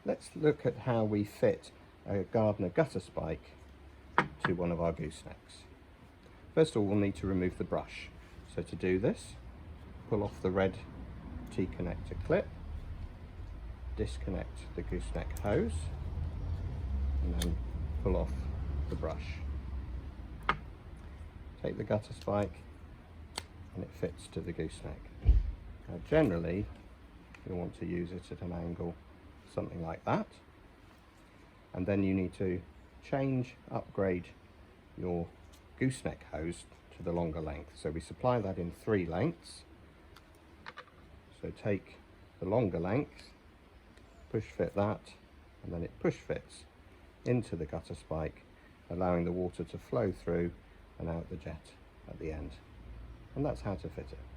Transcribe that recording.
Let's look at how we fit a Gardiner gutter spike to one of our goosenecks. First of all, we'll need to remove the brush. So to do this, pull off the red T-connector clip, disconnect the gooseneck hose, and then pull off the brush. Take the gutter spike and it fits to the gooseneck. Now generally you'll want to use it at an angle something like that, and then you need to upgrade your gooseneck hose to the longer length. So we supply that in 3 lengths. So take the longer length, push fit that, and then it push fits into the gutter spike, allowing the water to flow through and out the jet at the end. And that's how to fit it.